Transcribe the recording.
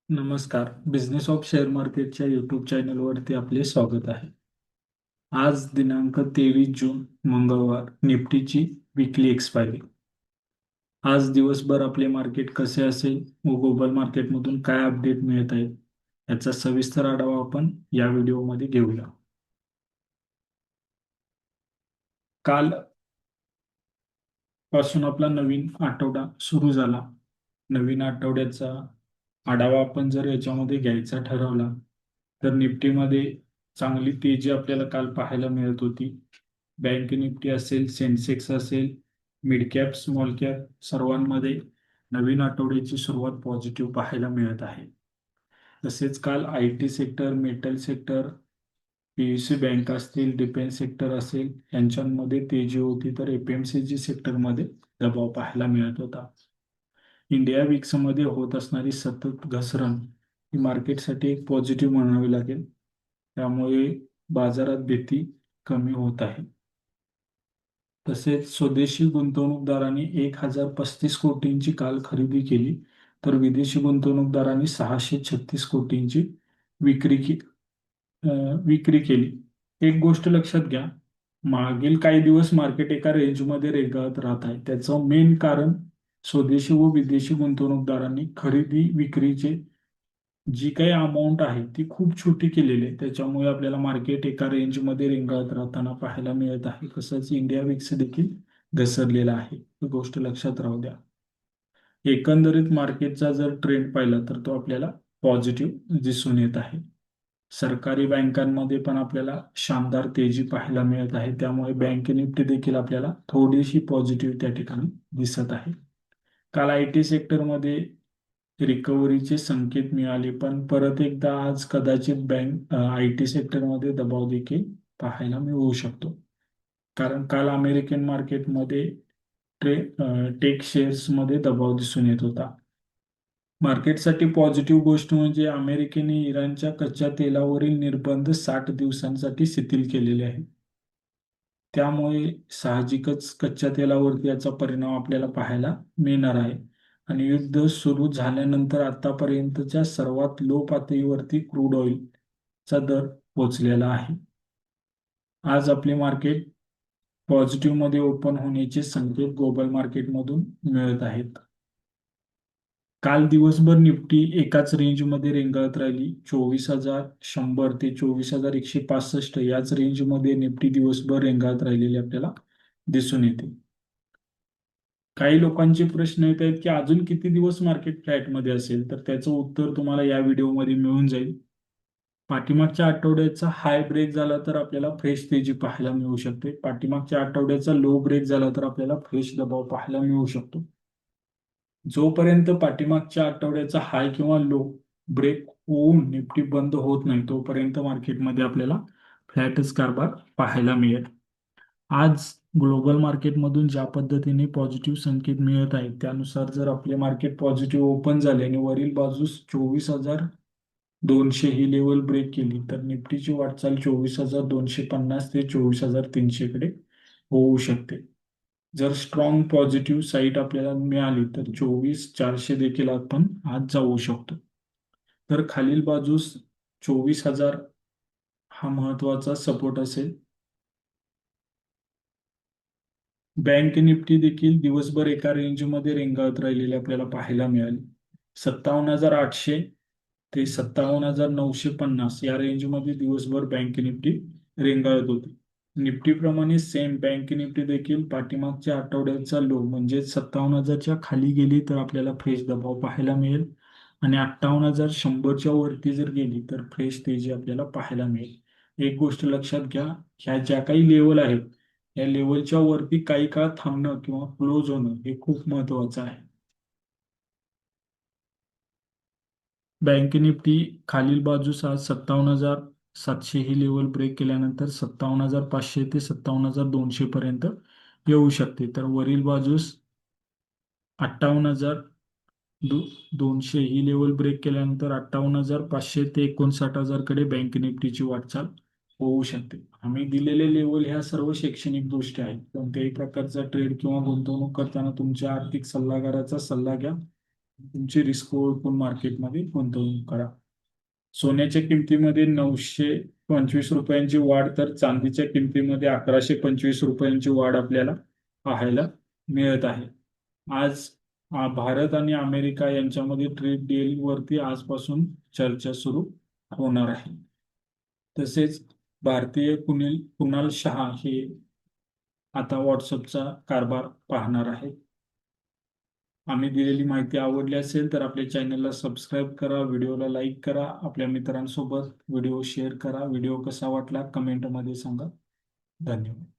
नमस्कार. Business of share मार्केटच्या YouTube चॅनलवरती आपले स्वागत आहे. आज दिनांक 23 जून मंगळवार निफ्टीची विकली एक्सपायरी. आज दिवसभर आपले मार्केट कसे असेल व ग्लोबल मार्केटमधून काय अपडेट मिळत आहेत याचा सविस्तर आढावा आपण या व्हिडिओमध्ये घेऊया. काल पासून आपला नवीन आठवडा सुरू झाला. नवीन आठवड्याचा आढावा आपण जर याच्यामध्ये घ्यायचा ठरवला तर निफ्टीमध्ये चांगली तेजी आपल्याला काल पाहायला मिळत होती. बँक निफ्टी असेल, सेन्सेक्स असेल, मिड कॅप, स्मॉल कॅप सर्वांमध्ये नवीन आठवड्याची सुरुवात पॉझिटिव्ह पाहायला मिळत आहे. तसेच काल I T sector, metal sector, PUC bank असतील, डिफेन्स सेक्टर असेल यांच्यामध्ये तेजी होती, तर एपीएमसीजी सेक्टरमध्ये दबाव पाहायला मिळत होता. इंडिया विक्स मध्ये होत असणारी सतत घसरण ही मार्केटसाठी एक पॉझिटिव्ह म्हणावी लागेल. त्यामुळे बाजारात भीती कमी होत आहे. तसेच स्वदेशी गुंतवणूकदारांनी 1035 कोटींची काल खरेदी केली, तर विदेशी गुंतवणूकदारांनी 636 कोटींची विक्री के- विक्री केली. एक गोष्ट लक्षात घ्या, मागील काही दिवस मार्केट एका रेंजमध्ये रेंगाळत राहत आहे. त्याचं मेन कारण स्वदेशी व विदेशी गुंतवणूकदारांनी खरेदी विक्रीचे जी काही अमाऊंट आहे ती खूप छोटी केलेली आहे. त्याच्यामुळे आपल्याला मार्केट एका रेंजमध्ये रेंगाळत राहताना पाहायला मिळत आहे. तसंच इंडिया विक्स देखील घसरलेला आहे, ही गोष्ट लक्षात राहू द्या. एकंदरीत मार्केटचा जर ट्रेंड पाहिला तर तो आपल्याला पॉझिटिव्ह दिसून येत आहे. सरकारी बँकांमध्ये पण आपल्याला शानदार तेजी पाहायला मिळत आहे. त्यामुळे बँक निफ्टी देखील आपल्याला थोडीशी पॉझिटिव्ह त्या ठिकाणी दिसत आहे. काल आय टी सेक्टरमध्ये रिकव्हरीचे संकेत मिळाले, पण परत एकदा आज कदाचित बँक आय टी सेक्टरमध्ये दबाव देखील पाहायला मिळू शकतो. कारण काल अमेरिकन मार्केटमध्ये टेक शेअर्समध्ये दबाव दिसून येत होता. मार्केटसाठी पॉझिटिव्ह गोष्ट म्हणजे अमेरिकेने इराणच्या कच्च्या तेलावरील निर्बंध 60 दिवसांसाठी शिथिल केलेले आहेत. त्यामुळे साहजिकच कच्च्या तेलावरती याचा परिणाम आपल्याला पाहायला मिळणार आहे. आणि युद्ध सुरू झाल्यानंतर आतापर्यंतच्या सर्वात लो पातळीवरती क्रूड ऑइलचा दर पोहोचलेला आहे. आज आपले मार्केट पॉझिटिव्ह मध्ये ओपन होण्याचे संकेत ग्लोबल मार्केटमधून मिळत आहेत. काल दिवसभर निफ्टी एकाच रेंजमध्ये रेंगाळत राहिली. 24,100 ते 24,165 याच रेंजमध्ये निफ्टी दिवसभर रेंगाळत राहिलेली आपल्याला दिसून येते. काही लोकांचे प्रश्न येत आहेत की अजून किती दिवस मार्केट फ्लॅटमध्ये असेल, तर त्याचं उत्तर तुम्हाला या व्हिडिओमध्ये मिळून जाईल. पाठीमागच्या आठवड्याचा हाय ब्रेक झाला तर आपल्याला फ्रेश तेजी पाहायला मिळू शकते. पाठीमागच्या आठवड्याचा लो ब्रेक झाला तर आपल्याला फ्रेश दबाव पाहायला मिळू शकतो. जोपर्यंत पाठीमागच्या आठवड्याचा हाय किंवा लो ब्रेक होऊन निफ्टी बंद होत नाही तोपर्यंत मार्केटमध्ये आपल्याला फ्लॅटच कारभार पाहायला मिळेल. आज ग्लोबल मार्केटमधून ज्या पद्धतीने पॉझिटिव्ह संकेत मिळत आहेत त्यानुसार जर आपले मार्केट पॉझिटिव्ह ओपन झाले आणि वरील बाजूस 24,200 ही लेवल ब्रेक केली तर निफ्टीची वाटचाल 24,250 ते 24,300 कडे होऊ शकते. जर स्ट्रॉंग पॉझिटिव्ह साईट आपल्याला मिळाली तर 24,400 देखील आपण आज जाऊ शकतो. तर खालील बाजूस 24,000 हा महत्वाचा सपोर्ट असेल. बँक निफ्टी देखील दिवसभर एका रेंजमध्ये रेंगाळत राहिलेले आपल्याला पाहायला मिळाले. 57,800 ते 57,950 या रेंजमध्ये दिवसभर बँक निफ्टी रेंगाळत होती. निफ्टीप्रमाणे सेम बँक निफ्टी देखील पाठीमागच्या आठवड्याचा लो म्हणजे 57,000च्या खाली गेली तर आपल्याला फ्रेश दबाव पाहायला मिळेल आणि 58,100च्या वरती जर गेली तर फ्रेश तेजी आपल्याला पाहायला मिळेल. एक गोष्ट लक्षात घ्या, ह्या ज्या काही लेवल आहेत या लेवलच्या वरती काही काळ थांबणं किंवा क्लोज होणं हे खूप महत्वाचं आहे. बँक निफ्टी खालील बाजूस आज 57,700 ही लेवल ब्रेक केल्यानंतर 57,500 ते 57,200 पर्यंत येऊ शकते. तर वरील बाजूस 58,200 ही लेवल ब्रेक केल्यानंतर 58,500 ते 59,000 कडे बँक निफ्टीची वाटचाल होऊ शकते. आम्ही दिलेले लेवल ह्या सर्व शैक्षणिक गोष्टी आहेत. कोणत्याही प्रकारचा ट्रेड किंवा गुंतवणूक करताना तुमच्या आर्थिक सल्लागाराचा सल्ला घ्या. तुमची रिस्क ओळखून मार्केटमध्ये गुंतवणूक करा. सोन्याच्या किमतीमध्ये 925 रुपयांची वाढ, तर चांदीच्या किमतीमध्ये 1125 रुपयांची वाढ आपल्याला पाहायला मिळत आहे. आज भारत आणि अमेरिका यांच्यामध्ये ट्रेड डील वरती आजपासून चर्चा सुरू होणार आहे. तसेच भारतीय कुणाल शहा हे आता व्हॉट्सअपचा कारभार पाहणार आहे. आम्ही दिलेली माहिती आवडली असेल तर आपल्या चॅनलला सबस्क्राईब करा, व्हिडिओला लाईक करा, आपल्या मित्रांसोबत व्हिडिओ शेअर करा. व्हिडिओ कसा वाटला कमेंटमध्ये सांगा. धन्यवाद.